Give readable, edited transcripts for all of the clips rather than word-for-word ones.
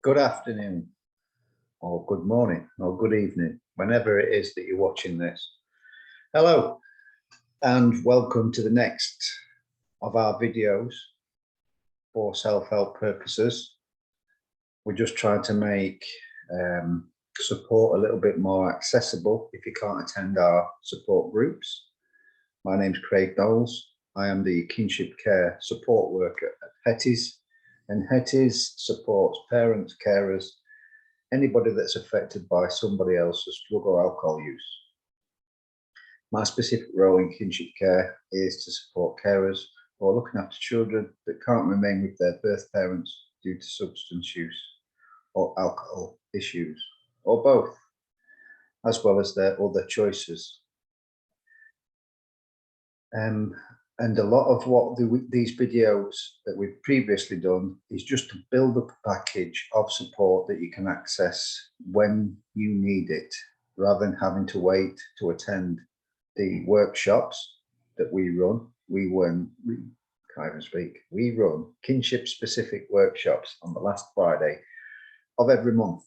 Good afternoon, or good morning, or good evening, whenever it is that you're watching this. Hello, and welcome to the next of our videos for self-help purposes. We're just trying to make support a little bit more accessible if you can't attend our support groups. My name's Craig Knowles. I am the kinship care support worker at Hetties, and Hetties supports parents, carers, anybody that's affected by somebody else's drug or alcohol use. My specific role in kinship care is to support carers who are looking after children that can't remain with their birth parents due to substance use or alcohol issues, or both, as well as their other choices. And a lot of what these videos that we've previously done is just to build up a package of support that you can access when you need it, rather than having to wait to attend the workshops that we run. We run kinship specific workshops on the last Friday of every month.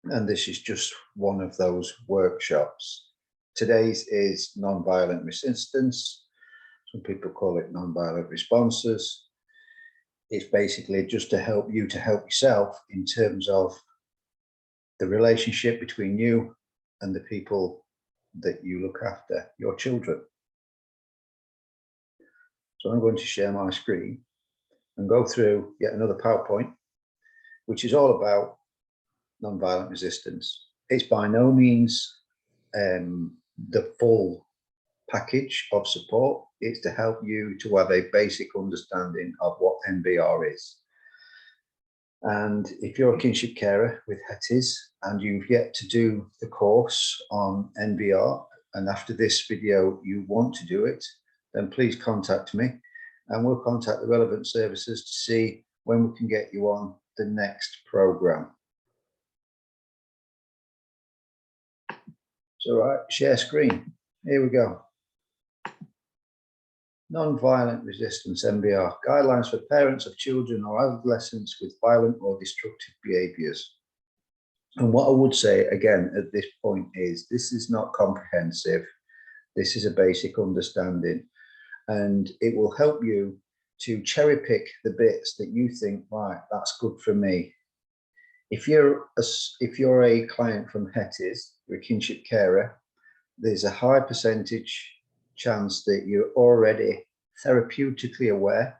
And this is just one of those workshops. Today's is non-violent resistance. Some people call it non-violent responses. It's basically just to help you to help yourself in terms of the relationship between you and the people that you look after, your children. So I'm going to share my screen and go through yet another PowerPoint, which is all about non-violent resistance. It's by no means the full package of support. It's to help you to have a basic understanding of what NVR is. And if you're a kinship carer with Hetties and you've yet to do the course on NVR, and after this video you want to do it, then please contact me and we'll contact the relevant services to see when we can get you on the next program. So right, share screen. Here we go. Non-violent resistance, NVR, guidelines for parents of children or adolescents with violent or destructive behaviours. And what I would say again at this point is this is not comprehensive. This is a basic understanding, and it will help you to cherry pick the bits that you think, right, that's good for me. If you're a client from Hetties, you're a kinship carer, there's a high percentage chance that you're already therapeutically aware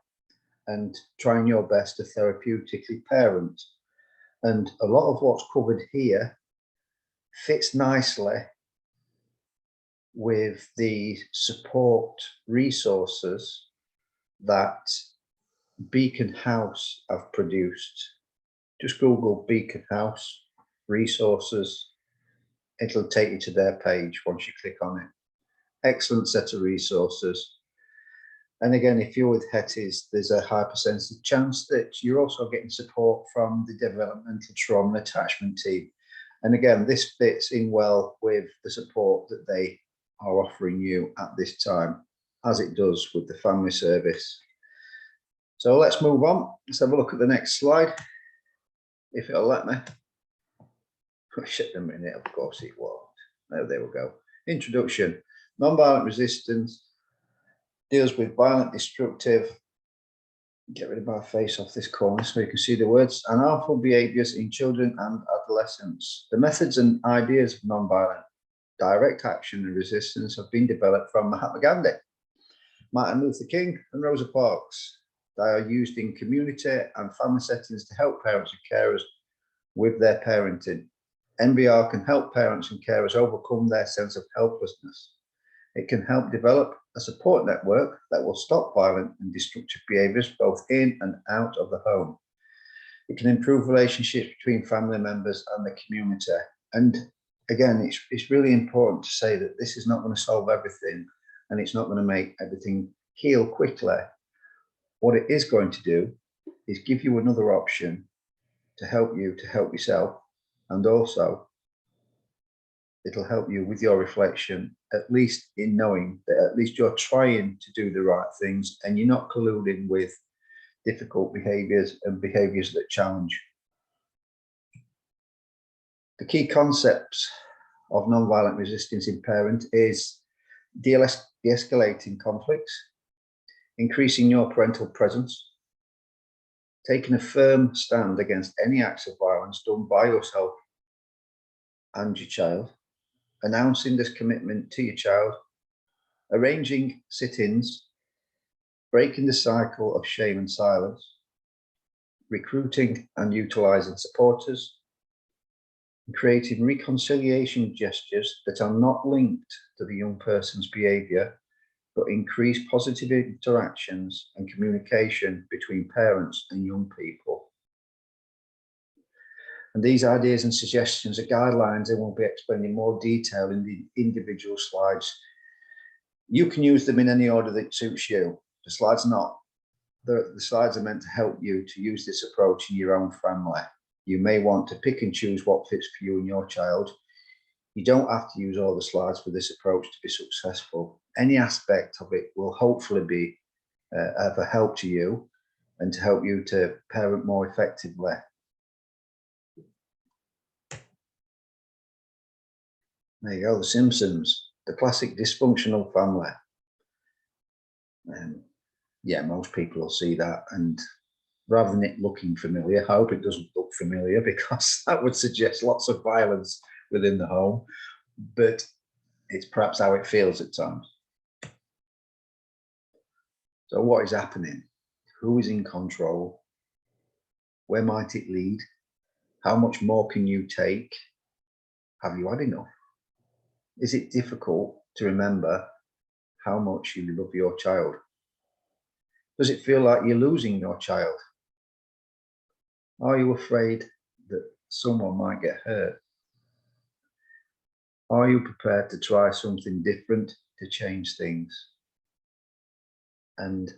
and trying your best to therapeutically parent. And a lot of what's covered here fits nicely with the support resources that Beacon House have produced. Just Google Beacon House resources. It'll take you to their page once you click on it. Excellent set of resources. And again, if you're with Hetties, there's a high percentage chance that you're also getting support from the developmental trauma and attachment team. And again, this fits in well with the support that they are offering you at this time, as it does with the family service. So let's move on. Let's have a look at the next slide, if it'll let me. Shit a minute, of course it won't. No, there we go. Introduction. Non-violent resistance deals with violent, destructive, get rid of my face off this corner so you can see the words, and harmful behaviours in children and adolescents. The methods and ideas of non-violent direct action and resistance have been developed from Mahatma Gandhi, Martin Luther King and Rosa Parks. They are used in community and family settings to help parents and carers with their parenting. NVR can help parents and carers overcome their sense of helplessness. It can help develop a support network that will stop violent and destructive behaviours both in and out of the home. It can improve relationships between family members and the community. And again, it's really important to say that this is not going to solve everything and it's not going to make everything heal quickly. What it is going to do is give you another option to help you to help yourself, and also it'll help you with your reflection, at least in knowing that at least you're trying to do the right things and you're not colluding with difficult behaviours and behaviours that challenge. The key concepts of non-violent resistance in parent is de-escalating conflicts, increasing your parental presence, taking a firm stand against any acts of violence done by yourself and your child, announcing this commitment to your child, arranging sit-ins, breaking the cycle of shame and silence, recruiting and utilizing supporters, and creating reconciliation gestures that are not linked to the young person's behavior, but increase positive interactions and communication between parents and young people. And these ideas and suggestions are guidelines and will be explained in more detail in the individual slides. You can use them in any order that suits you. The slides are meant to help you to use this approach in your own family. You may want to pick and choose what fits for you and your child. You don't have to use all the slides for this approach to be successful. Any aspect of it will hopefully be of a help to you and to help you to parent more effectively. There you go, The Simpsons, the classic dysfunctional family. Yeah, most people will see that, and rather than it looking familiar, I hope it doesn't look familiar, because that would suggest lots of violence within the home, but it's perhaps how it feels at times. So what is happening? Who is in control? Where might it lead? How much more can you take? Have you had enough? Is it difficult to remember how much you love your child? Does it feel like you're losing your child? Are you afraid that someone might get hurt? Are you prepared to try something different to change things? And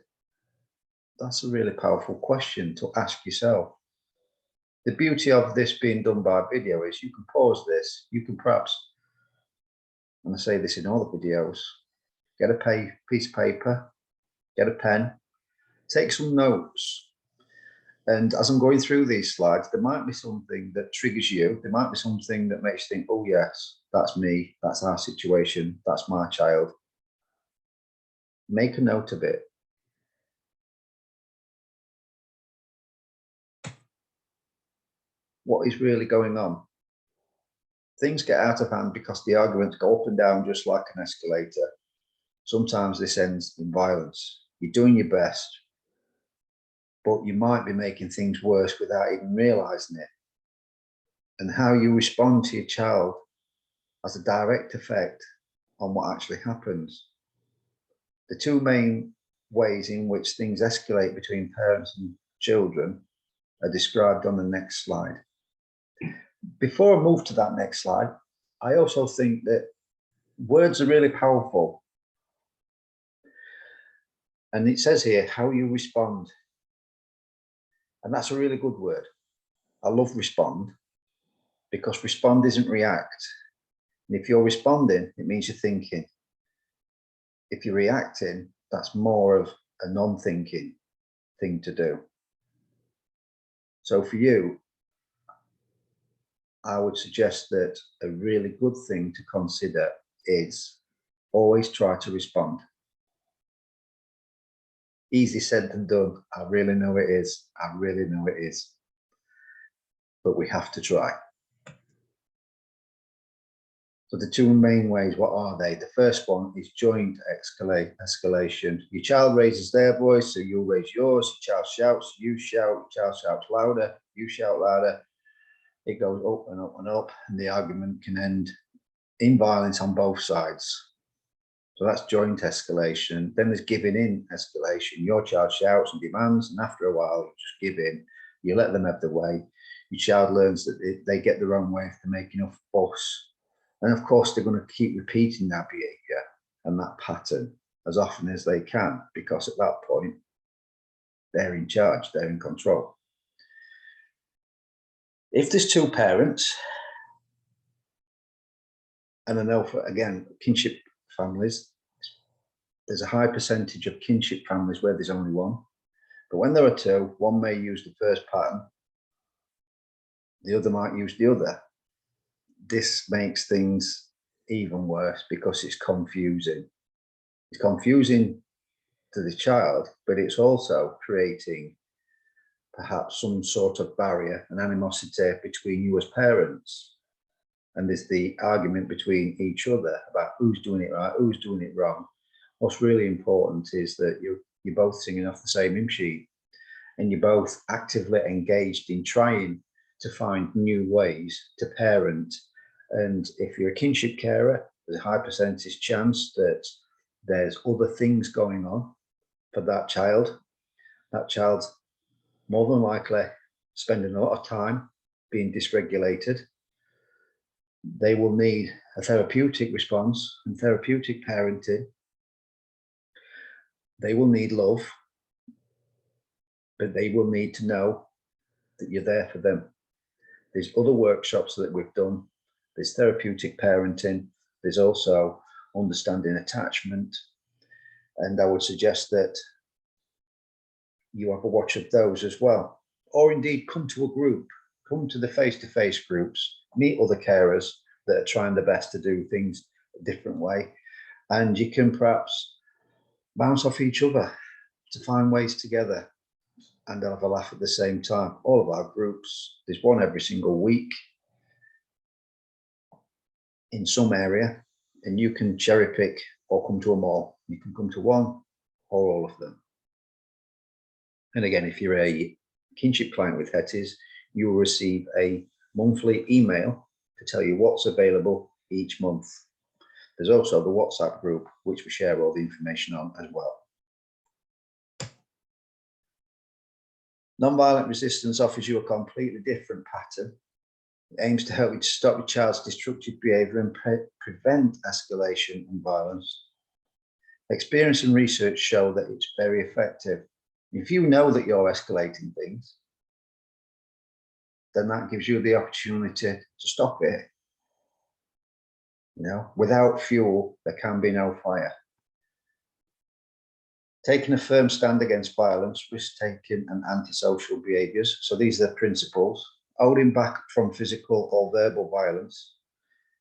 that's a really powerful question to ask yourself. The beauty of this being done by video is you can pause this, you can perhaps, and I say this in all the videos, get a piece of paper, get a pen, take some notes. And as I'm going through these slides, there might be something that triggers you. There might be something that makes you think, oh yes, that's me, that's our situation, that's my child. Make a note of it. What is really going on? Things get out of hand because the arguments go up and down just like an escalator. Sometimes this ends in violence. You're doing your best, but you might be making things worse without even realizing it. And how you respond to your child has a direct effect on what actually happens. The two main ways in which things escalate between parents and children are described on the next slide. Before I move to that next slide, I also think that words are really powerful. And it says here, how you respond. And that's a really good word. I love respond, because respond isn't react. And if you're responding, it means you're thinking. If you're reacting, that's more of a non-thinking thing to do. So for you, I would suggest that a really good thing to consider is always try to respond. Easy said than done. I really know it is. I really know it is. But we have to try. So the two main ways, what are they? The first one is joint escalation. Your child raises their voice, so you'll raise yours. Your child shouts, you shout. Your child shouts louder, you shout louder. It goes up and up and up, and the argument can end in violence on both sides. So that's joint escalation. Then there's giving in escalation. Your child shouts and demands, and after a while, you just give in. You let them have their way. Your child learns that they get their own way if they make enough fuss. And of course, they're going to keep repeating that behavior and that pattern as often as they can, because at that point, they're in charge, they're in control. If there's two parents, and I know for, again, kinship families, there's a high percentage of kinship families where there's only one. But when there are two, one may use the first pattern, the other might use the other. this makes things even worse because it's confusing. It's confusing to the child, but it's also creating perhaps some sort of barrier and animosity between you as parents. And there's the argument between each other about who's doing it right, who's doing it wrong. What's really important is that you're both singing off the same hymn sheet, and you're both actively engaged in trying to find new ways to parent. And if you're a kinship carer, there's a high percentage chance that there's other things going on for that child. That child's more than likely spending a lot of time being dysregulated. They will need a therapeutic response and therapeutic parenting. They will need love, but they will need to know that you're there for them. There's other workshops that we've done. There's therapeutic parenting. There's also understanding attachment. And I would suggest that you have a watch of those as well. Or indeed come to a group, come to the face-to-face groups, meet other carers that are trying their best to do things a different way. And you can perhaps bounce off each other to find ways together and have a laugh at the same time. All of our groups, there's one every single week in some area, and you can cherry pick or come to them all. You can come to one or all of them. And again, if you're a kinship client with Hetties, you will receive a monthly email to tell you what's available each month. There's also the WhatsApp group, which we share all the information on as well. Nonviolent resistance offers you a completely different pattern. It aims to help you to stop your child's destructive behaviour and prevent escalation and violence. Experience and research show that it's very effective. If you know that you're escalating things, then that gives you the opportunity to stop it. You know, without fuel, there can be no fire. Taking a firm stand against violence, risk-taking and antisocial behaviours. So these are the principles. Holding back from physical or verbal violence.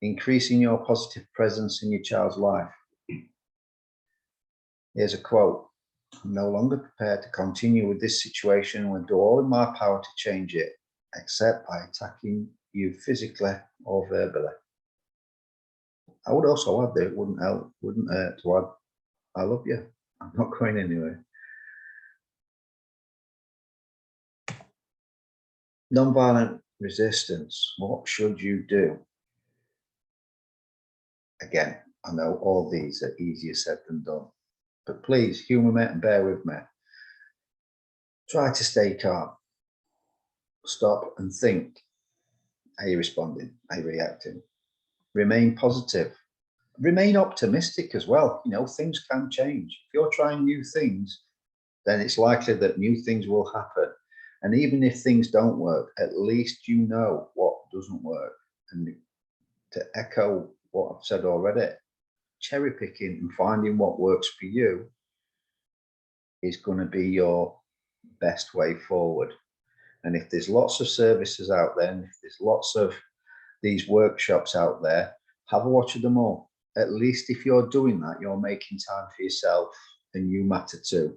Increasing your positive presence in your child's life. Here's a quote. I'm no longer prepared to continue with this situation and will do all in my power to change it, except by attacking you physically or verbally. I would also add that it wouldn't hurt to add, I love you. I'm not going anywhere. Nonviolent resistance. What should you do? Again, I know all these are easier said than done, but please humour me and bear with me. Try to stay calm. Stop and think. Are you responding? Are you reacting? Remain positive. Remain optimistic as well. You know, things can change. If you're trying new things, then it's likely that new things will happen. And even if things don't work, at least you know what doesn't work. And to echo what I've said already, cherry picking and finding what works for you is going to be your best way forward. And if there's lots of services out there, and if there's lots of these workshops out there, have a watch of them all. At least if you're doing that, you're making time for yourself and you matter too.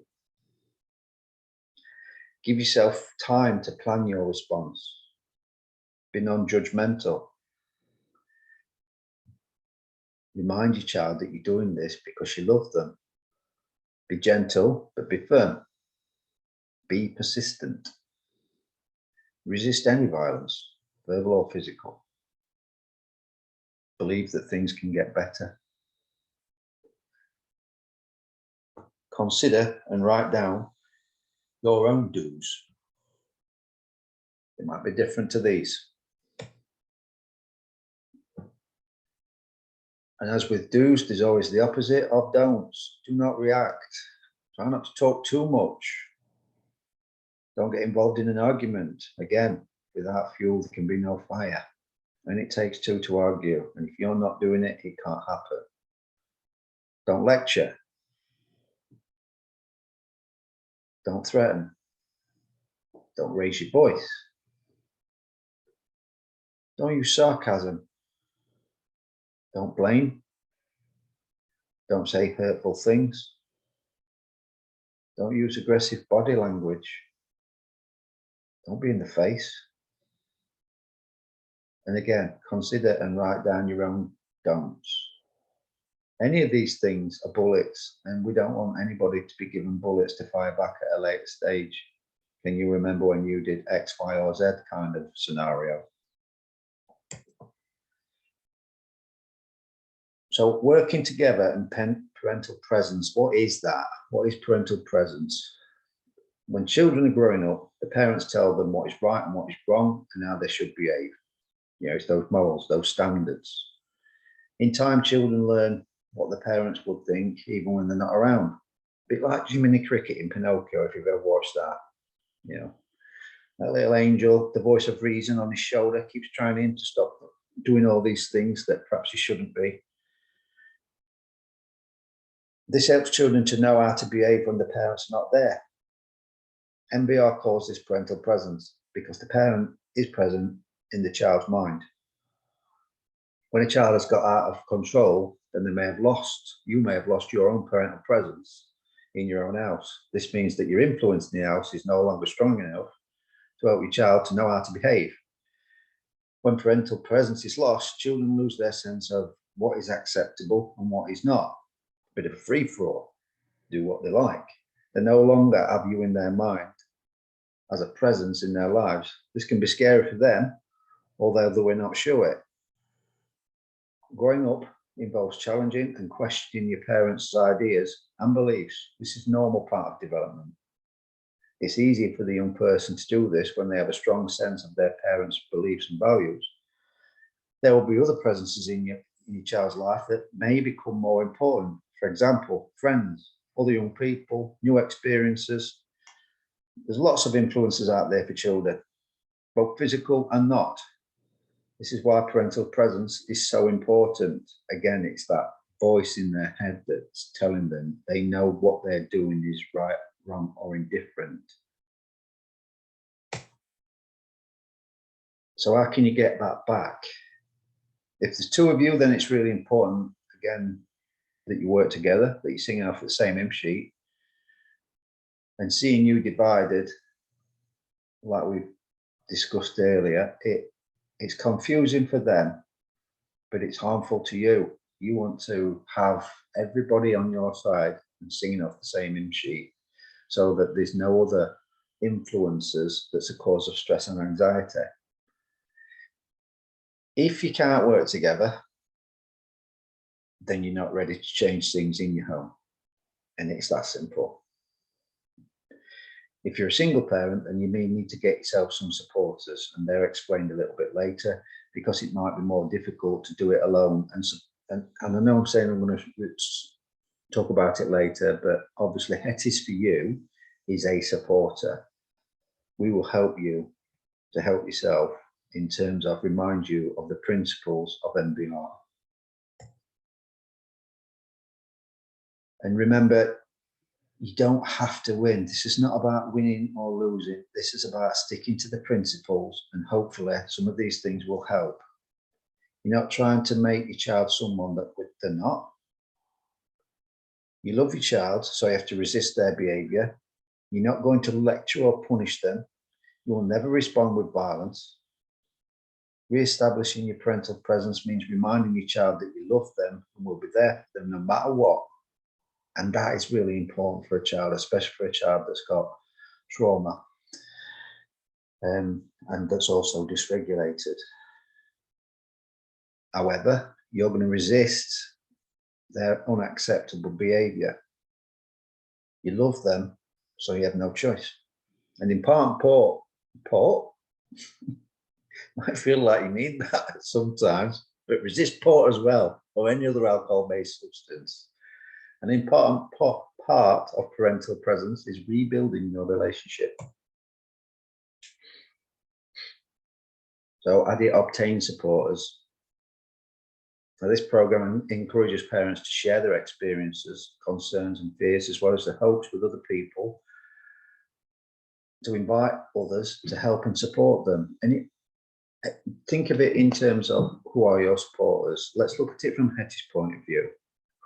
Give yourself time to plan your response. Be non-judgmental. Remind your child that you're doing this because you love them. Be gentle, but be firm. Be persistent. Resist any violence, verbal or physical. Believe that things can get better. Consider and write down your own do's. It might be different to these. And as with do's, there's always the opposite of don'ts. Do not react. Try not to talk too much. Don't get involved in an argument. Again, without fuel, there can be no fire. And it takes two to argue. And if you're not doing it, it can't happen. Don't lecture. Don't threaten. Don't raise your voice. Don't use sarcasm. Don't blame. Don't say hurtful things. Don't use aggressive body language. Don't be in the face. And again, consider and write down your own don'ts. Any of these things are bullets, and we don't want anybody to be given bullets to fire back at a later stage. Can you remember when you did X, Y, or Z kind of scenario? So working together and parental presence, what is that? What is parental presence? When children are growing up, the parents tell them what is right and what is wrong and how they should behave. You know, it's those morals, those standards. In time, children learn what the parents would think even when they're not around. A bit like Jiminy Cricket in Pinocchio, if you've ever watched that. You know, that little angel, the voice of reason on his shoulder, keeps trying to stop doing all these things that perhaps he shouldn't be. This helps children to know how to behave when the parents are not there. MBR calls this parental presence because the parent is present in the child's mind. When a child has got out of control, then you may have lost your own parental presence in your own house. This means that your influence in the house is no longer strong enough to help your child to know how to behave. When parental presence is lost, children lose their sense of what is acceptable and what is not. A bit of a free-for-all, do what they like. They no longer have you in their mind as a presence in their lives. This can be scary for them, although they will not show it. Growing up involves challenging and questioning your parents' ideas and beliefs. This is a normal part of development. It's easier for the young person to do this when they have a strong sense of their parents' beliefs and values. There will be other presences in your child's life that may become more important. For example, friends, other young people, new experiences. There's lots of influences out there for children, both physical and not. This is why parental presence is so important. Again, it's that voice in their head that's telling them they know what they're doing is right, wrong, or indifferent. So how can you get that back? If there's two of you, then it's really important, again, that you work together, that you're singing off the same hymn sheet. And seeing you divided, like we discussed earlier, it's confusing for them, but it's harmful to you. You want to have everybody on your side and singing off the same hymn sheet so that there's no other influences that's a cause of stress and anxiety. If you can't work together, then you're not ready to change things in your home. And it's that simple. If you're a single parent, then you may need to get yourself some supporters, and they're explained a little bit later because it might be more difficult to do it alone. And I know I'm saying I'm going to talk about it later, but obviously Hetis for you is a supporter. We will help you to help yourself in terms of remind you of the principles of MBR. And remember, you don't have to win. This is not about winning or losing. This is about sticking to the principles, and hopefully some of these things will help. You're not trying to make your child someone that they're not. You love your child, so you have to resist their behavior. You're not going to lecture or punish them. You will never respond with violence. Re-establishing your parental presence means reminding your child that you love them and will be there for them no matter what. And that is really important for a child, especially for a child that's got trauma and that's also dysregulated. However, you're going to resist their unacceptable behavior. You love them, so you have no choice. And in part, might feel like you need that sometimes, but resist port as well, or any other alcohol-based substance. An important part of parental presence is rebuilding your relationship. So obtain supporters. Now, this program encourages parents to share their experiences, concerns and fears, as well as their hopes with other people, to invite others to help and support them. think of it in terms of who are your supporters. Let's look at it from Hetty's point of view.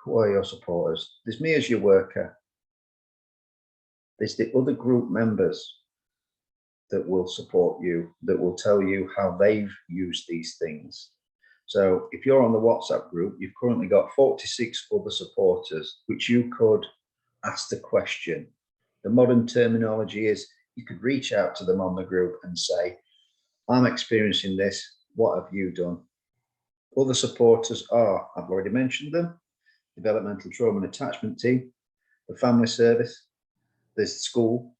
Who are your supporters? There's me as your worker. There's the other group members that will support you, that will tell you how they've used these things. So if you're on the WhatsApp group, you've currently got 46 other supporters, which you could ask the question. The modern terminology is you could reach out to them on the group and say, I'm experiencing this, what have you done? Other supporters are, I've already mentioned them, developmental trauma and attachment team, the family service, there's the school,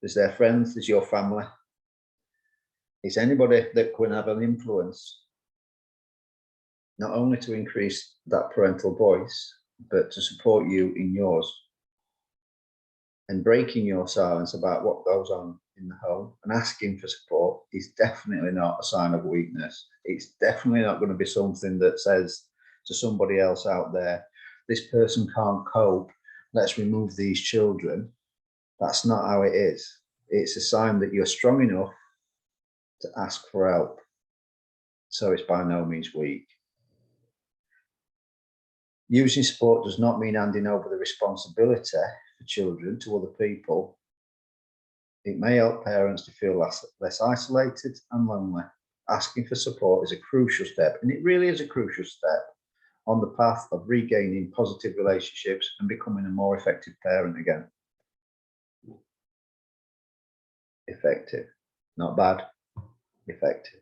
there's their friends, there's your family. It's anybody that can have an influence, not only to increase that parental voice, but to support you in yours. And breaking your silence about what goes on in the home and asking for support is definitely not a sign of weakness. It's definitely not going to be something that says to somebody else out there, this person can't cope, let's remove these children. That's not how it is. It's a sign that you're strong enough to ask for help. So it's by no means weak. Using support does not mean handing over the responsibility for children to other people. It may help parents to feel less isolated and lonely. Asking for support is a crucial step, and it really is a crucial step on the path of regaining positive relationships and becoming a more effective parent again. Effective, not bad, effective.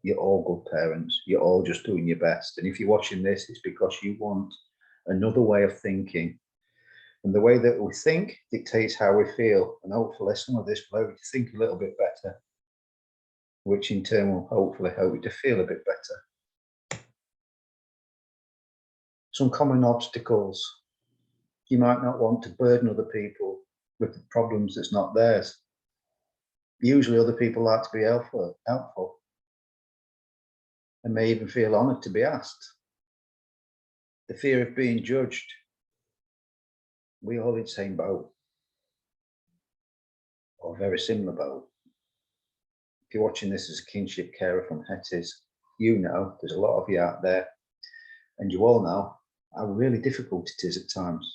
You're all good parents. You're all just doing your best. And if you're watching this, it's because you want another way of thinking. And the way that we think dictates how we feel. And hopefully some of this will help you to think a little bit better, which in turn will hopefully help you to feel a bit better. Some common obstacles. You might not want to burden other people with the problems that's not theirs. Usually other people like to be helpful and may even feel honoured to be asked. The fear of being judged. We all in the same boat, or very similar boat. If you're watching this as a kinship carer from Hetty's, you know there's a lot of you out there, and you all know how really difficult it is at times.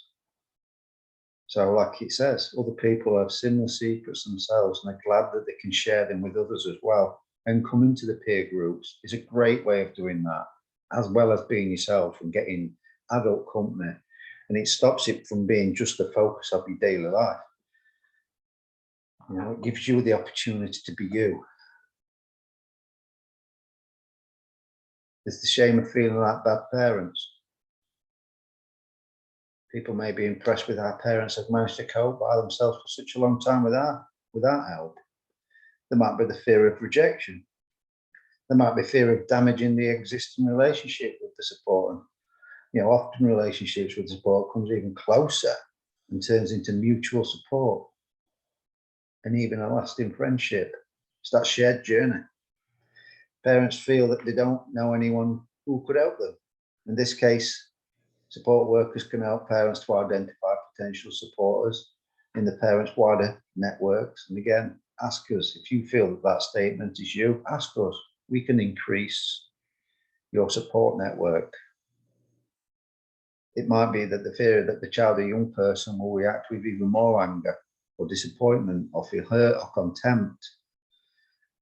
So like it says, other people have similar secrets themselves and are glad that they can share them with others as well. And coming to the peer groups is a great way of doing that, as well as being yourself and getting adult company. And it stops it from being just the focus of your daily life. You know, it gives you the opportunity to be you. There's the shame of feeling like bad parents. People may be impressed with how parents have managed to cope by themselves for such a long time without help. There might be the fear of rejection. There might be fear of damaging the existing relationship with the support. And, you know, often relationships with support comes even closer and turns into mutual support and even a lasting friendship. It's that shared journey. Parents feel that they don't know anyone who could help them. In this case, support workers can help parents to identify potential supporters in the parents' wider networks. And again, ask us if you feel that that statement is you, ask us. We can increase your support network. It might be that the fear that the child or young person will react with even more anger or disappointment or feel hurt or contempt.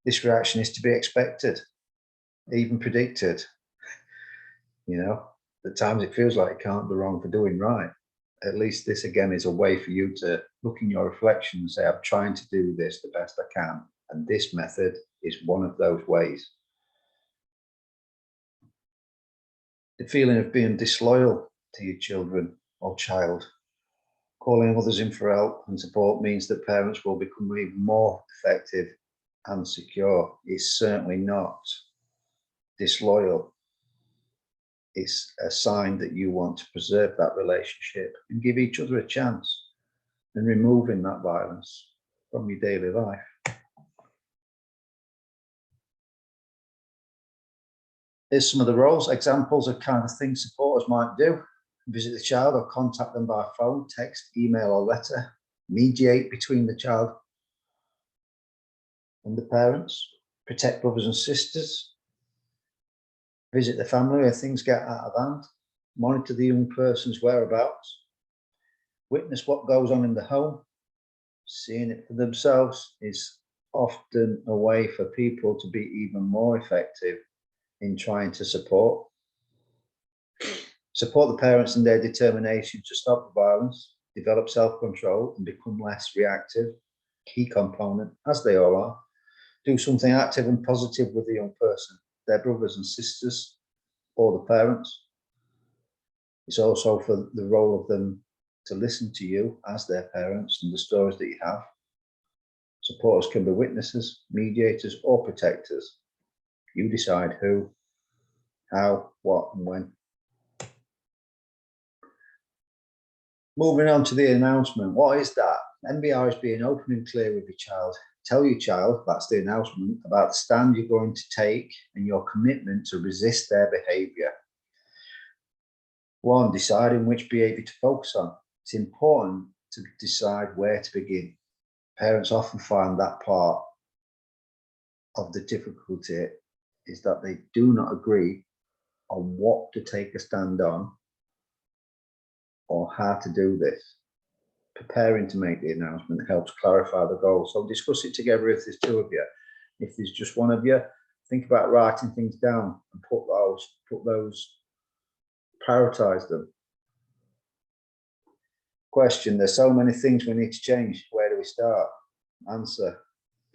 This reaction is to be expected, even predicted. You know, at times it feels like it can't be wrong for doing right. At least this again is a way for you to look in your reflection and say, I'm trying to do this the best I can. And this method is one of those ways. The feeling of being disloyal to your children or child. Calling others in for help and support means that parents will become even more effective and secure. It's certainly not disloyal. It's a sign that you want to preserve that relationship and give each other a chance and removing that violence from your daily life. Here's some of the roles, examples of kind of things supporters might do. Visit the child or contact them by phone, text, email or letter. Mediate between the child and the parents. Protect brothers and sisters. Visit the family when things get out of hand. Monitor the young person's whereabouts. Witness what goes on in the home. Seeing it for themselves is often a way for people to be even more effective in trying to support. Support the parents in their determination to stop the violence, develop self-control and become less reactive. Key component, as they all are. Do something active and positive with the young person, their brothers and sisters, or the parents. It's also for the role of them to listen to you as their parents and the stories that you have. Supporters can be witnesses, mediators, or protectors. You decide who, how, what, and when. Moving on to the announcement. What is that? NBR is being open and clear with your child. Tell your child, that's the announcement, about the stand you're going to take and your commitment to resist their behaviour. 1, deciding which behaviour to focus on. It's important to decide where to begin. Parents often find that part of the difficulty is that they do not agree on what to take a stand on or how to do this. Preparing to make the announcement helps clarify the goal. So discuss it together if there's 2 of you. If there's just 1 of you, think about writing things down and put those, prioritize them. Question, there's so many things we need to change. Where do we start? Answer,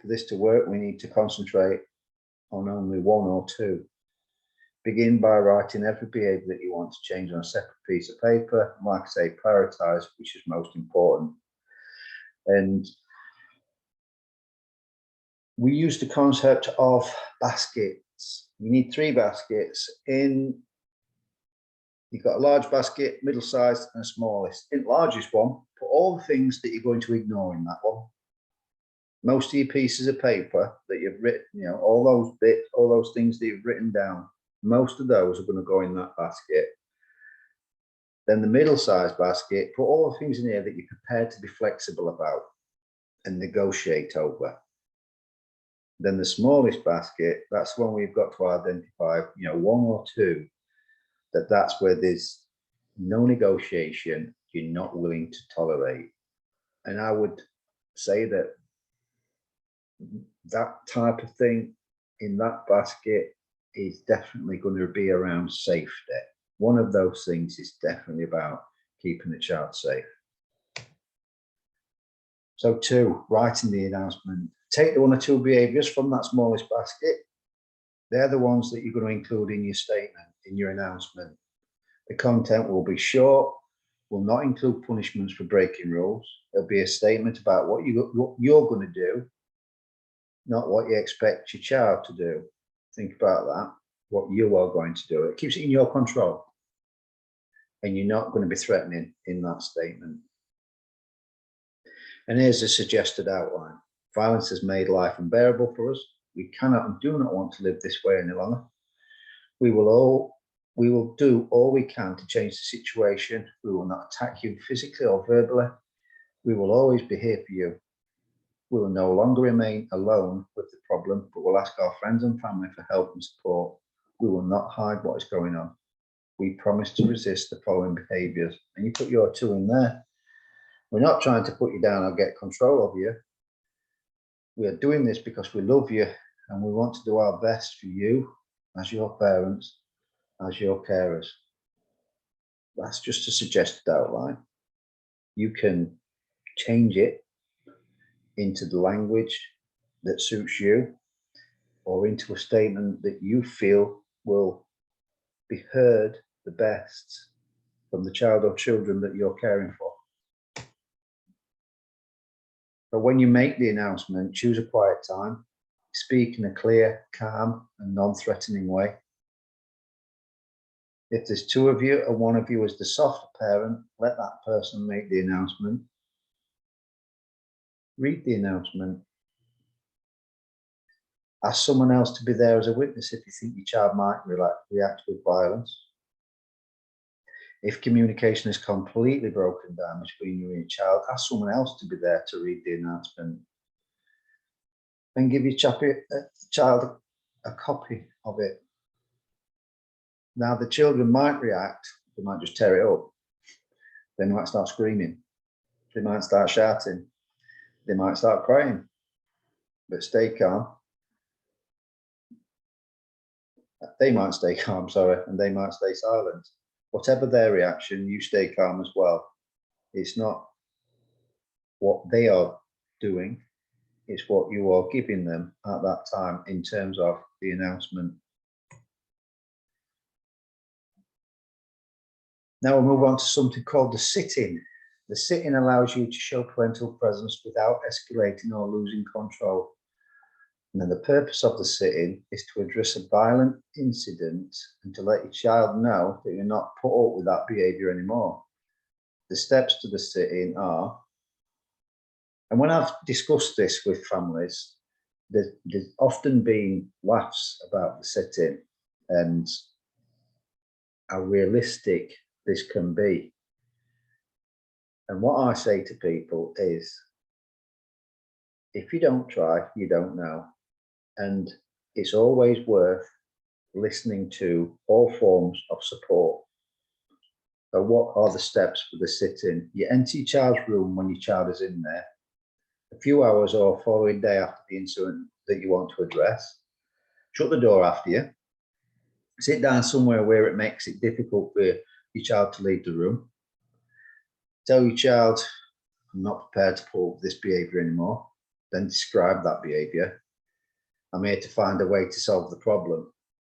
for this to work, we need to concentrate on only 1 or 2. Begin by writing every behaviour that you want to change on a separate piece of paper. And like I say, prioritise which is most important. And we use the concept of baskets. You need 3 baskets. You've got a large basket, middle sized, and a smallest. In the largest one, put all the things that you're going to ignore in that one. Most of your pieces of paper that you've written, all those bits, all those things that you've written down, most of those are going to go in that basket. Then the middle-sized basket, put all the things in here that you're prepared to be flexible about and negotiate over. Then the smallest basket, that's the one we've got to identify, 1 or 2, that's where there's no negotiation, you're not willing to tolerate. And I would say that type of thing in that basket is definitely going to be around safety. One of those things is definitely about keeping the child safe. So 2, writing the announcement. Take the 1 or 2 behaviours from that smallest basket. They're the ones that you're going to include in your statement, in your announcement. The content will be short, will not include punishments for breaking rules. It'll be a statement about what you're going to do, not what you expect your child to do. Think about that, what you are going to do. It keeps it in your control. And you're not going to be threatening in that statement. And here's a suggested outline. Violence has made life unbearable for us. We cannot and do not want to live this way any longer. We will do all we can to change the situation. We will not attack you physically or verbally. We will always be here for you. We will no longer remain alone with the problem, but we'll ask our friends and family for help and support. We will not hide what is going on. We promise to resist the following behaviours. And you put your 2 in there. We're not trying to put you down or get control of you. We are doing this because we love you and we want to do our best for you as your parents, as your carers. That's just a suggested outline. You can change it into the language that suits you or into a statement that you feel will be heard the best from the child or children that you're caring for. But when you make the announcement, choose a quiet time, speak in a clear, calm and non-threatening way. If there's 2 of you and 1 of you is the softer parent, let that person make the announcement. Read the announcement. Ask someone else to be there as a witness if you think your child might react with violence. If communication is completely broken down between you and your child, ask someone else to be there to read the announcement. And give your child a copy of it. Now the children might react, they might just tear it up. They might start screaming. They might start shouting. They might start crying. But stay calm. They might stay calm, sorry, and they might stay silent. Whatever their reaction, you stay calm as well. It's not what they are doing, it's what you are giving them at that time in terms of the announcement. Now we'll move on to something called the sit-in. The sit-in allows you to show parental presence without escalating or losing control. And then the purpose of the sit-in is to address a violent incident and to let your child know that you're not put up with that behaviour anymore. The steps to the sit-in are, and when I've discussed this with families, there's often been laughs about the sit-in and how realistic this can be. And what I say to people is, if you don't try, you don't know. And it's always worth listening to all forms of support. So what are the steps for the sit-in? You enter your child's room when your child is in there, a few hours or following day after the incident that you want to address. Shut the door after you. Sit down somewhere where it makes it difficult for your child to leave the room. Tell your child, I'm not prepared to put up with this behaviour anymore. Then describe that behaviour. I'm here to find a way to solve the problem,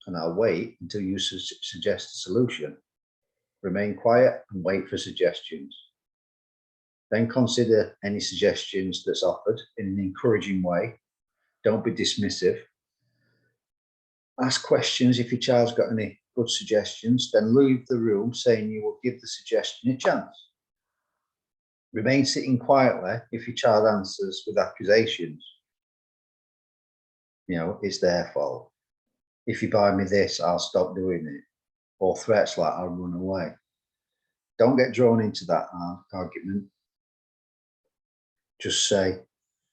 and I'll wait until you suggest a solution. Remain quiet and wait for suggestions. Then consider any suggestions that's offered in an encouraging way. Don't be dismissive. Ask questions if your child's got any good suggestions, then leave the room saying you will give the suggestion a chance. Remain sitting quietly if your child answers with accusations. You know, it's their fault. If you buy me this, I'll stop doing it. Or threats like I'll run away. Don't get drawn into that argument. Just say,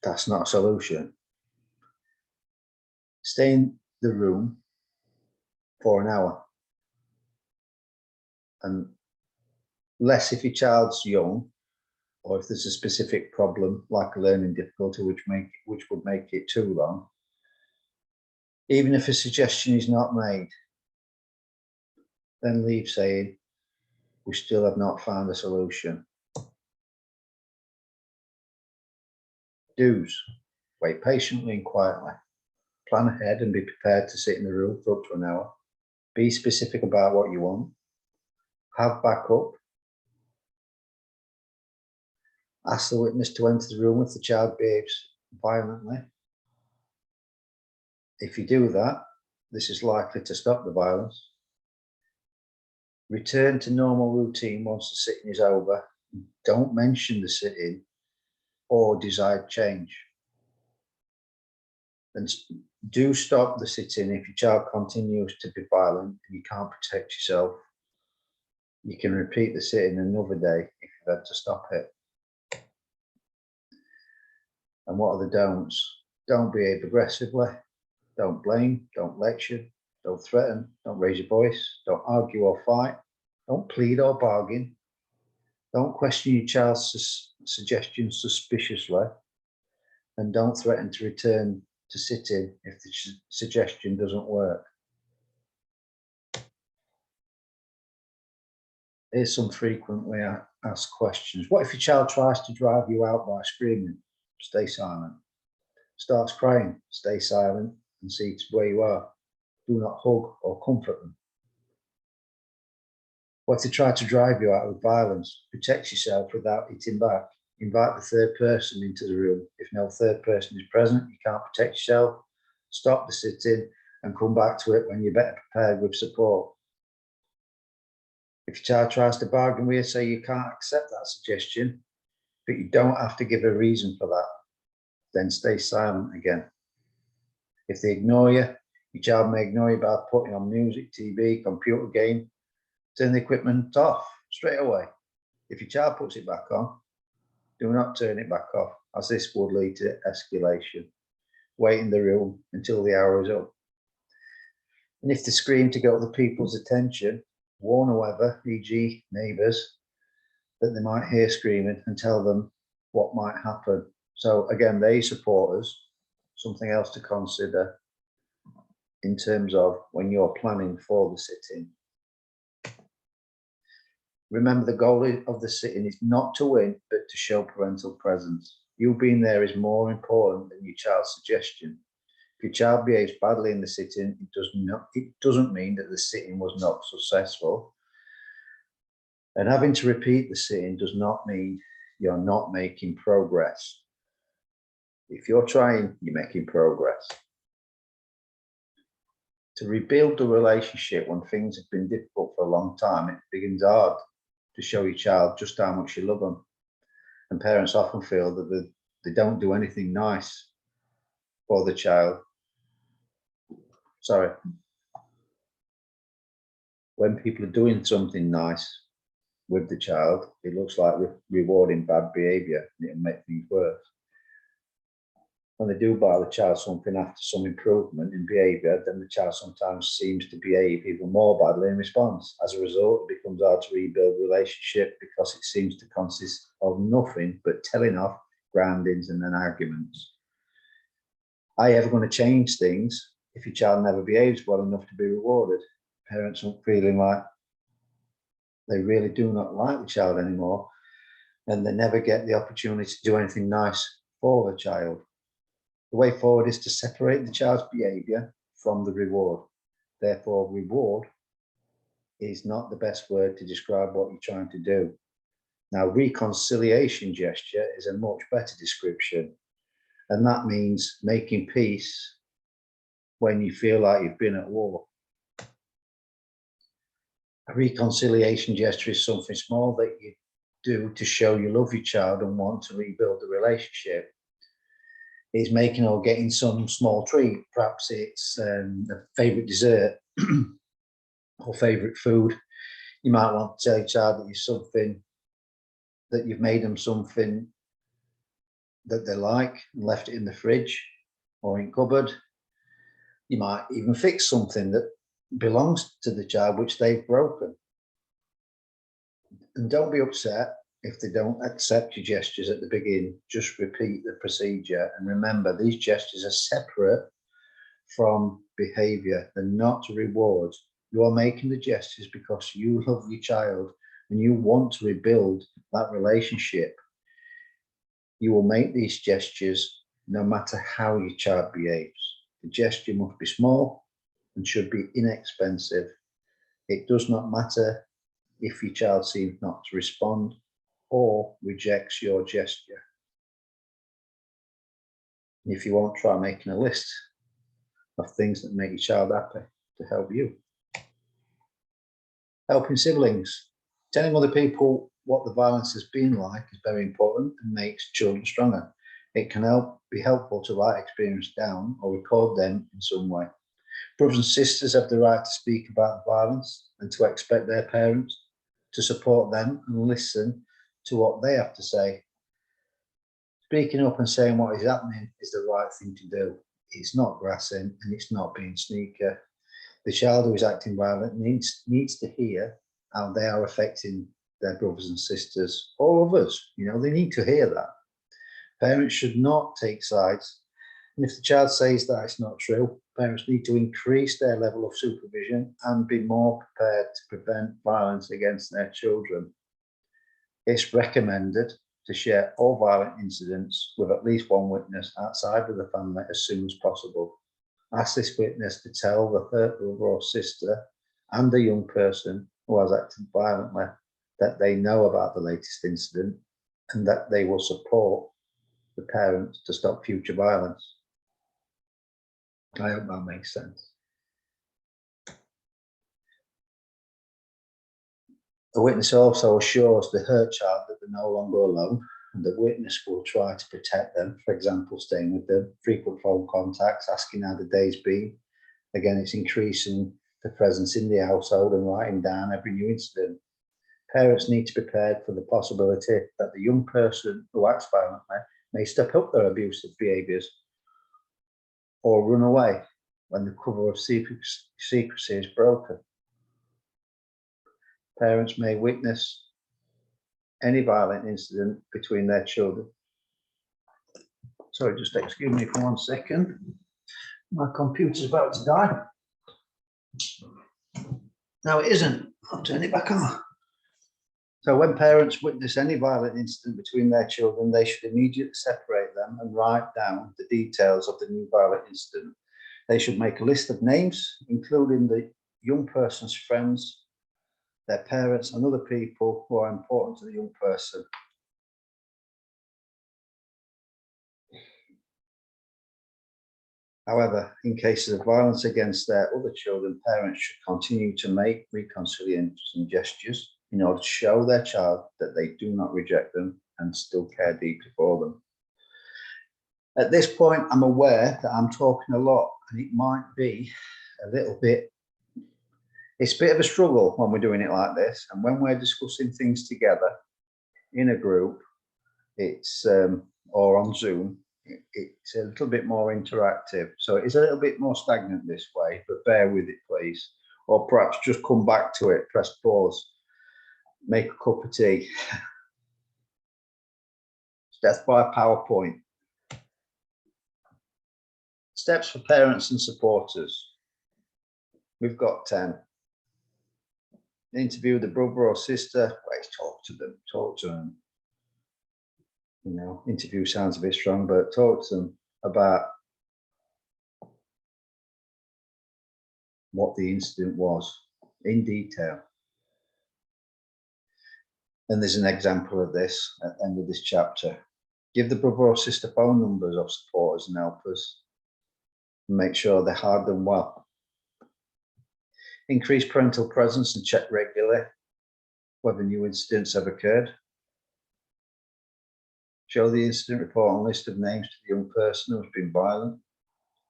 that's not a solution. Stay in the room for an hour. And less if your child's young, or if there's a specific problem like a learning difficulty which would make it too long. Even if a suggestion is not made, then leave saying, we still have not found a solution. Do's: wait patiently and quietly. Plan ahead and be prepared to sit in the room for up to an hour. Be specific about what you want. Have backup. Ask the witness to enter the room if the child behaves violently. If you do that, this is likely to stop the violence. Return to normal routine once the sitting is over. Don't mention the sitting or desired change. And do stop the sitting if your child continues to be violent and you can't protect yourself. You can repeat the sitting another day if you've had to stop it. And what are the don'ts? Don't behave aggressively. Don't blame. Don't lecture. Don't threaten. Don't raise your voice. Don't argue or fight. Don't plead or bargain. Don't question your child's suggestions suspiciously. And don't threaten to return to sitting if the suggestion doesn't work. Here's some frequently asked questions. What if your child tries to drive you out by screaming? Stay silent. Starts crying? Stay silent and see where you are. Do not hug or comfort them. What if they try to drive you out with violence? Protect yourself without hitting back. Invite the third person into the room. If no third person is present, you can't protect yourself. Stop the sitting and come back to it when you're better prepared with support. If your child tries to bargain with you, say you can't accept that suggestion, but you don't have to give a reason for that. Then stay silent again. If they ignore you, your child may ignore you by putting on music, TV, computer game. Turn the equipment off straight away. If your child puts it back on, do not turn it back off, as this would lead to escalation. wait in the room until the hour is up. And if they scream to get other people's attention, warn whoever, e.g. neighbours, that they might hear screaming and tell them what might happen. So again, they support us, something else to consider in terms of when you're planning for the sit-in. Remember, the goal of the sit-in is not to win, but to show parental presence. You being there is more important than your child's suggestion. If your child behaves badly in the sit-in, it doesn't mean that the sit-in was not successful. And having to repeat the sit-in does not mean you're not making progress. If you're trying, you're making progress. To rebuild the relationship when things have been difficult for a long time, it begins hard to show your child just how much you love them. And parents often feel that they don't do anything nice for the child. Sorry. When people are doing something nice with the child, it looks like rewarding bad behavior, and it'll make things worse. When they do buy the child something after some improvement in behavior, then the child sometimes seems to behave even more badly in response. As a result, it becomes hard to rebuild the relationship because it seems to consist of nothing but telling off, groundings, and then arguments. Are you ever going to change things if your child never behaves well enough to be rewarded? Parents are feeling like they really do not like the child anymore, and they never get the opportunity to do anything nice for the child. The way forward is to separate the child's behavior from the reward. Therefore, reward is not the best word to describe what you're trying to do. Now, reconciliation gesture is a much better description, and that means making peace when you feel like you've been at war. A reconciliation gesture is something small that you do to show you love your child and want to rebuild the relationship. Is making or getting some small treat. Perhaps it's a favourite dessert or favourite food. You might want to tell your child that you've made them something that they like and left it in the fridge or in cupboard. You might even fix something that belongs to the child which they've broken. And don't be upset if they don't accept your gestures at the beginning. Just repeat the procedure, and remember, these gestures are separate from behavior. They're not rewards. You are making the gestures because you love your child and you want to rebuild that relationship. You will make these gestures no matter how your child behaves. The gesture must be small and should be inexpensive. It does not matter if your child seems not to respond or rejects your gesture. If you want, try making a list of things that make your child happy to help you. Helping siblings. Telling other people what the violence has been like is very important and makes children stronger. It can be helpful to write experience down or record them in some way. Brothers and sisters have the right to speak about the violence and to expect their parents to support them and listen to what they have to say. Speaking up and saying what is happening is the right thing to do. It's not grassing and it's not being sneaky. The child who is acting violent needs to hear how they are affecting their brothers and sisters or others. They need to hear that. Parents should not take sides. And if the child says that it's not true, parents need to increase their level of supervision and be more prepared to prevent violence against their children. It's recommended to share all violent incidents with at least one witness outside of the family as soon as possible. Ask this witness to tell the hurt brother or sister and the young person who has acted violently that they know about the latest incident and that they will support the parents to stop future violence. I hope that makes sense. The witness also assures the hurt child that they're no longer alone, and the witness will try to protect them, for example, staying with them, frequent phone contacts, asking how the day's been. Again, it's increasing the presence in the household and writing down every new incident. Parents need to be prepared for the possibility that the young person who acts violently may step up their abusive behaviours or run away when the cover of secrecy is broken. Parents may witness any violent incident between their children. Sorry, just excuse me for 1 second. My computer's about to die. No, it isn't. I'll turn it back on. So when parents witness any violent incident between their children, they should immediately separate them and write down the details of the new violent incident. They should make a list of names, including the young person's friends, their parents, and other people who are important to the young person. However, in cases of violence against their other children, parents should continue to make reconciliation gestures in order to show their child that they do not reject them and still care deeply for them. At this point, I'm aware that I'm talking a lot, and it might be a little bit, it's a bit of a struggle when we're doing it like this. And when we're discussing things together in a group, it's or on Zoom, it's a little bit more interactive. So it's a little bit more stagnant this way, but bear with it, please. Or perhaps just come back to it, press pause, make a cup of tea. Death by PowerPoint. Steps for parents and supporters. We've got 10. Interview the brother or sister. Well, talk to them. You know, interview sounds a bit strong, but talk to them about what the incident was in detail. And there's an example of this at the end of this chapter. Give the brother or sister phone numbers of supporters and helpers, and make sure they hide them well. Increase parental presence and check regularly whether new incidents have occurred. Show the incident report and list of names to the young person who has been violent.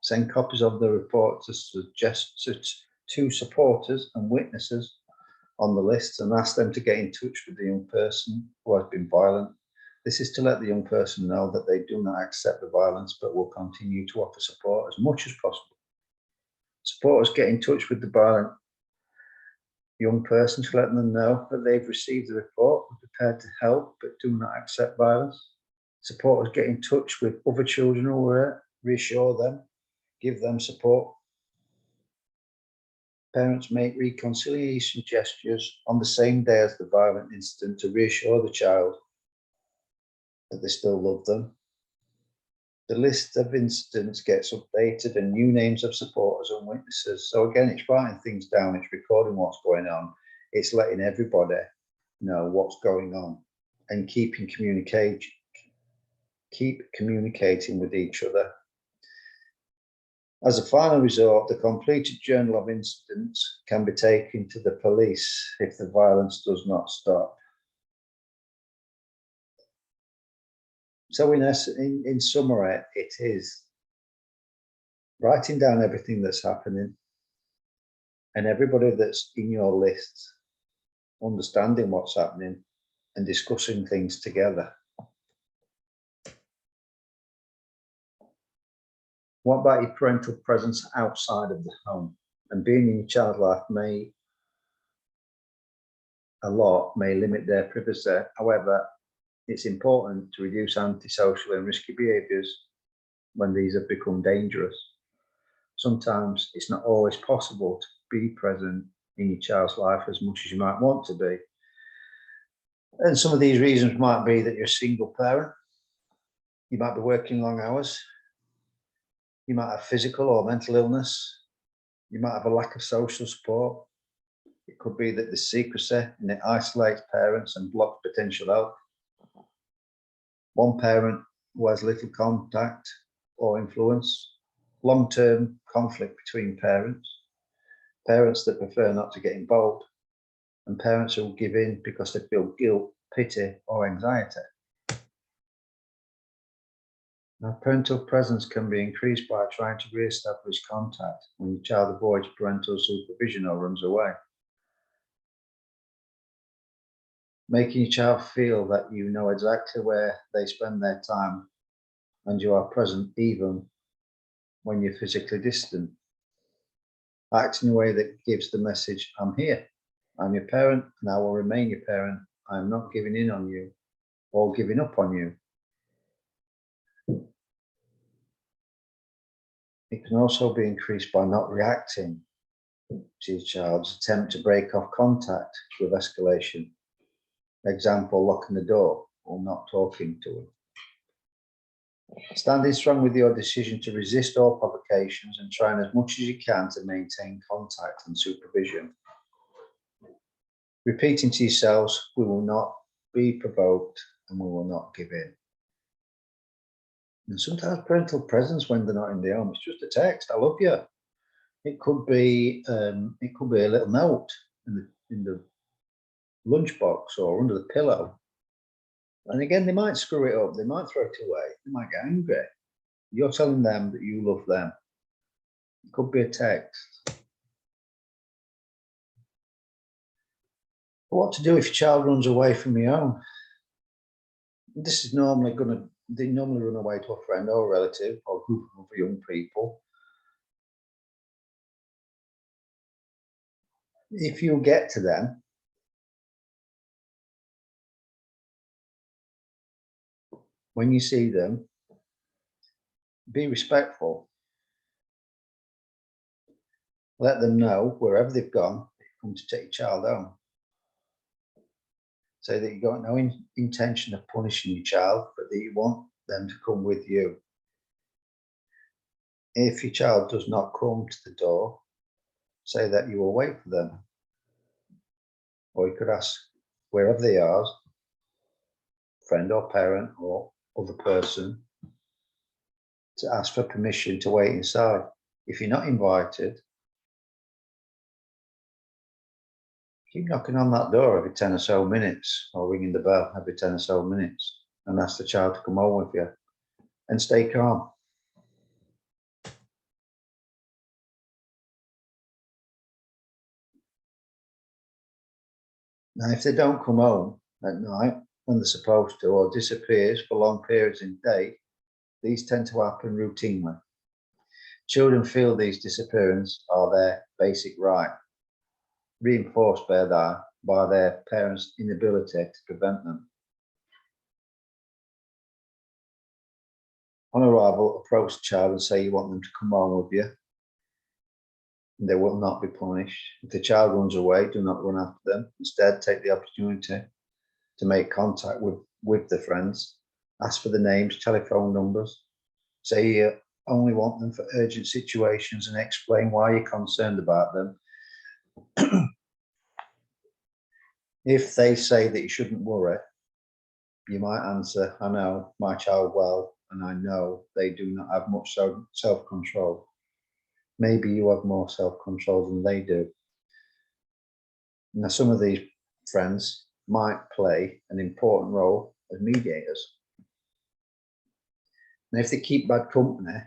Send copies of the report to supporters and witnesses on the list and ask them to get in touch with the young person who has been violent. This is to let the young person know that they do not accept the violence but will continue to offer support as much as possible. Supporters get in touch with the violent young person to let them know that they've received the report, are prepared to help but do not accept violence. Supporters get in touch with other children who are, reassure them, give them support. Parents make reconciliation gestures on the same day as the violent incident to reassure the child that they still love them. The list of incidents gets updated and new names of supporters and witnesses. So again, it's writing things down, it's recording what's going on, it's letting everybody know what's going on and keep communicating with each other. As a final resort, the completed journal of incidents can be taken to the police if the violence does not stop. So in summary, it is writing down everything that's happening and everybody that's in your list, understanding what's happening and discussing things together. What about your parental presence outside of the home? And being in your child's life may limit their privacy. However, it's important to reduce antisocial and risky behaviours when these have become dangerous. Sometimes it's not always possible to be present in your child's life as much as you might want to be. And some of these reasons might be that you're a single parent, you might be working long hours, you might have physical or mental illness, you might have a lack of social support. It could be that there's secrecy and it isolates parents and blocks potential help. One parent who has little contact or influence, long-term conflict between parents, parents that prefer not to get involved, and parents who give in because they feel guilt, pity, or anxiety. Now, parental presence can be increased by trying to re-establish contact when your child avoids parental supervision or runs away. Making your child feel that you know exactly where they spend their time and you are present even when you're physically distant. Act in a way that gives the message, I'm here, I'm your parent, and I will remain your parent. I'm not giving in on you or giving up on you. It can also be increased by not reacting to your child's attempt to break off contact with escalation. Example, locking the door or not talking to them. Standing strong with your decision to resist all provocations and trying as much as you can to maintain contact and supervision. Repeating to yourselves, we will not be provoked and we will not give in. And sometimes parental presence when they're not in the home, it's just a text, I love you. It could be a little note in the lunchbox or under the pillow. And again, they might screw it up, they might throw it away, they might get angry. You're telling them that you love them. It could be a text. But what to do if your child runs away from your home? This is normally they normally run away to a friend or a relative or a group of young people. If you get to them, when you see them, be respectful. Let them know wherever they've gone, they've come to take your child home. Say that you've got no intention of punishing your child, but that you want them to come with you. If your child does not come to the door, say that you will wait for them. Or you could ask wherever they are, friend or parent or other person, to ask for permission to wait inside. If you're not invited, keep knocking on that door every 10 or so minutes, or ringing the bell every 10 or so minutes, and ask the child to come home with you, and stay calm. Now, if they don't come home at night when they're supposed to, or disappears for long periods in the day, these tend to happen routinely. Children feel these disappearances are their basic right, reinforced by their parents' inability to prevent them. On arrival, approach the child and say you want them to come home with you. They will not be punished. If the child runs away, do not run after them. Instead, take the opportunity to make contact with the friends. Ask for the names, telephone numbers. Say you only want them for urgent situations and explain why you're concerned about them. If they say that you shouldn't worry, you might answer, I know my child well, and I know they do not have much self-control. Maybe you have more self-control than they do. Now, some of these friends might play an important role as mediators. And if they keep bad company,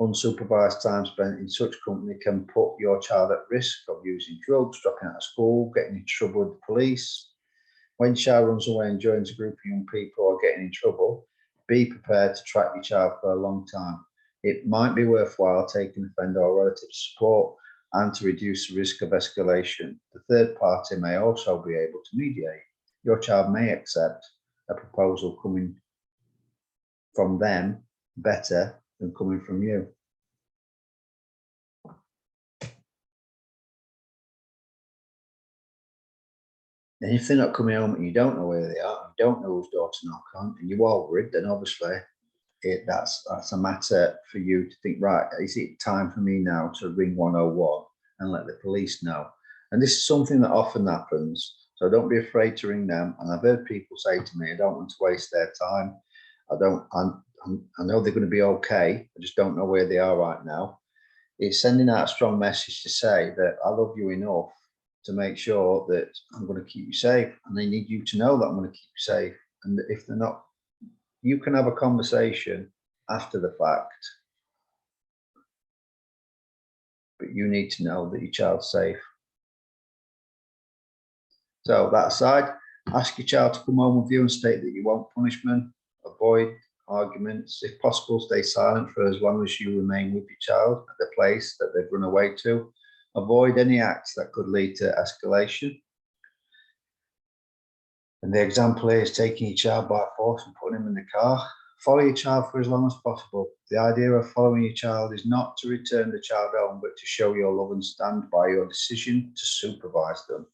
unsupervised time spent in such company can put your child at risk of using drugs, dropping out of school, getting in trouble with the police. When your child runs away and joins a group of young people or getting in trouble, be prepared to track your child for a long time. It might be worthwhile taking a friend or relative support and to reduce the risk of escalation. The third party may also be able to mediate. Your child may accept a proposal coming from them better than coming from you. And if they're not coming home and you don't know where they are, you don't know whose door to knock on, and you are worried, then obviously that's a matter for you to think, right, is it time for me now to ring 101 and let the police know? And this is something that often happens, so don't be afraid to ring them. And I've heard people say to me, I don't want to waste their time. I know they're going to be okay, I just don't know where they are right now. It's sending out a strong message to say that I love you enough to make sure that I'm going to keep you safe, and they need you to know that I'm going to keep you safe. And if they're not, you can have a conversation after the fact, but you need to know that your child's safe. So that aside, ask your child to come home with you and state that you won't punishment, avoid arguments. If possible, stay silent for as long as you remain with your child at the place that they've run away to. Avoid any acts that could lead to escalation. And the example here is taking your child by force and putting him in the car. Follow your child for as long as possible. The idea of following your child is not to return the child home, but to show your love and stand by your decision to supervise them.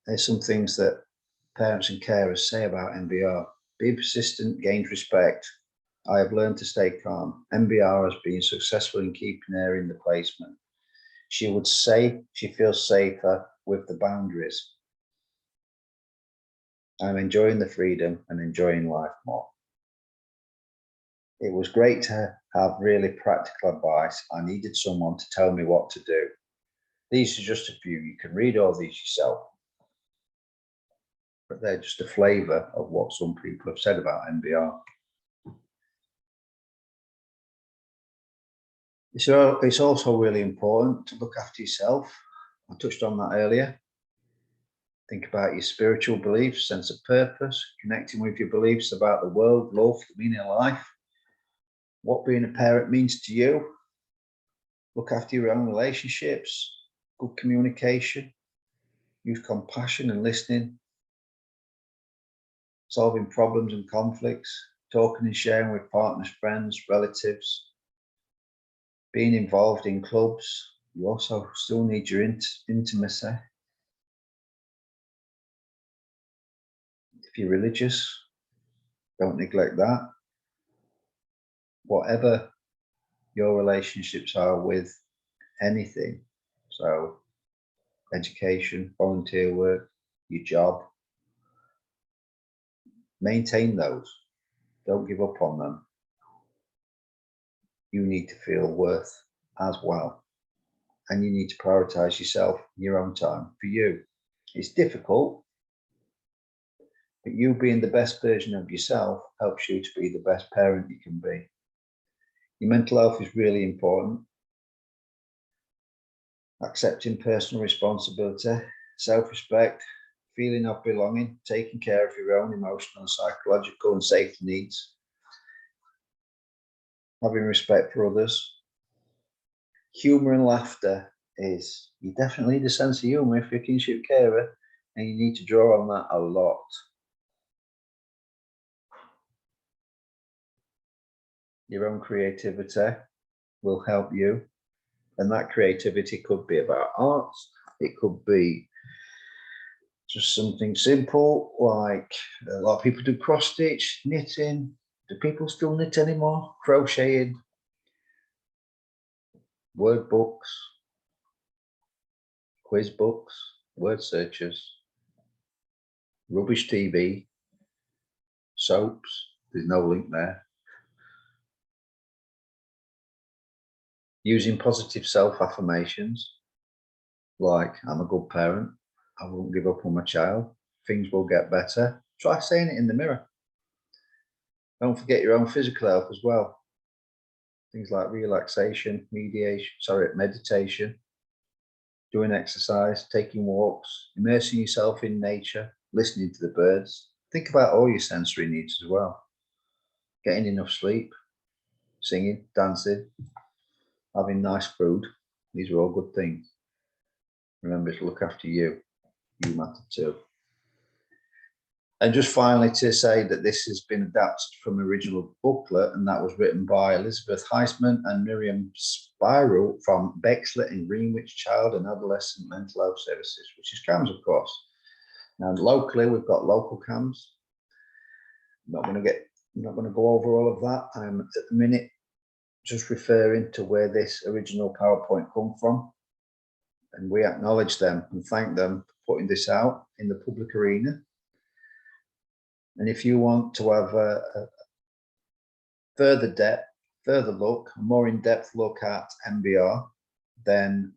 There's some things that parents and carers say about MBR. Be persistent, gained respect. I have learned to stay calm. MBR has been successful in keeping her in the placement. She would say she feels safer with the boundaries. I'm enjoying the freedom and enjoying life more. It was great to have really practical advice. I needed someone to tell me what to do. These are just a few. You can read all these yourself. But they're just a flavour of what some people have said about MBR. It's also really important to look after yourself. I touched on that earlier. Think about your spiritual beliefs, sense of purpose, connecting with your beliefs about the world, love, the meaning of life, what being a parent means to you. Look after your own relationships, good communication, use compassion and listening, solving problems and conflicts, talking and sharing with partners, friends, relatives, being involved in clubs. You also still need your intimacy. If you're religious, don't neglect that. Whatever your relationships are with anything, so education, volunteer work, your job, maintain those. Don't give up on them. You need to feel worth as well. And you need to prioritize yourself, your own time for you. It's difficult, but you being the best version of yourself helps you to be the best parent you can be. Your mental health is really important. Accepting personal responsibility, self-respect, feeling of belonging, taking care of your own emotional and psychological and safety needs, having respect for others. Humour and laughter you definitely need a sense of humour if you're a kinship carer, and you need to draw on that a lot. Your own creativity will help you, and that creativity could be about arts, it could be just something simple, like a lot of people do cross stitch, knitting. Do people still knit anymore? Crocheting, word books, quiz books, word searches, rubbish TV, soaps, there's no link there. Using positive self-affirmations, like I'm a good parent, I won't give up on my child, things will get better. Try saying it in the mirror. Don't forget your own physical health as well. Things like relaxation, meditation, doing exercise, taking walks, immersing yourself in nature, listening to the birds. Think about all your sensory needs as well. Getting enough sleep, singing, dancing, having nice food. These are all good things. Remember to look after you. You matter too. And just finally to say that this has been adapted from original booklet, and that was written by Elizabeth Heisman and Miriam Spiro from Bexley and Greenwich Child and Adolescent Mental Health Services, which is CAMHS, of course. Now, locally, we've got local CAMHS. I'm not going to go over all of that. I'm at the minute just referring to where this original PowerPoint come from. And we acknowledge them and thank them for putting this out in the public arena. And if you want to have a further look, a more in-depth look at MBR, then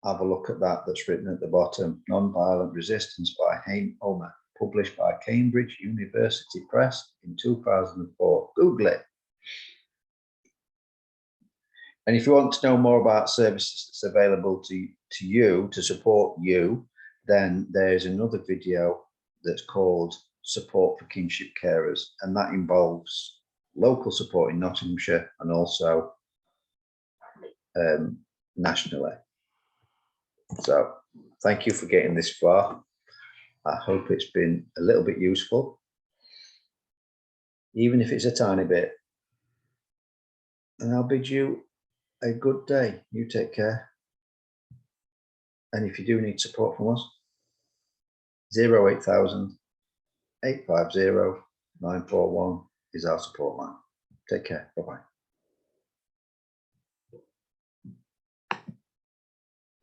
have a look at that that's written at the bottom, Nonviolent Resistance by Haim Omer, published by Cambridge University Press in 2004. Google it. And if you want to know more about services that's available to you to support you, then there's another video that's called Support for Kinship Carers, and that involves local support in Nottinghamshire and also nationally. So thank you for getting this far. I hope it's been a little bit useful, even if it's a tiny bit. And I'll bid you a good day. You take care. And if you do need support from us, 08000 850 941 is our support line. Take care. Bye-bye.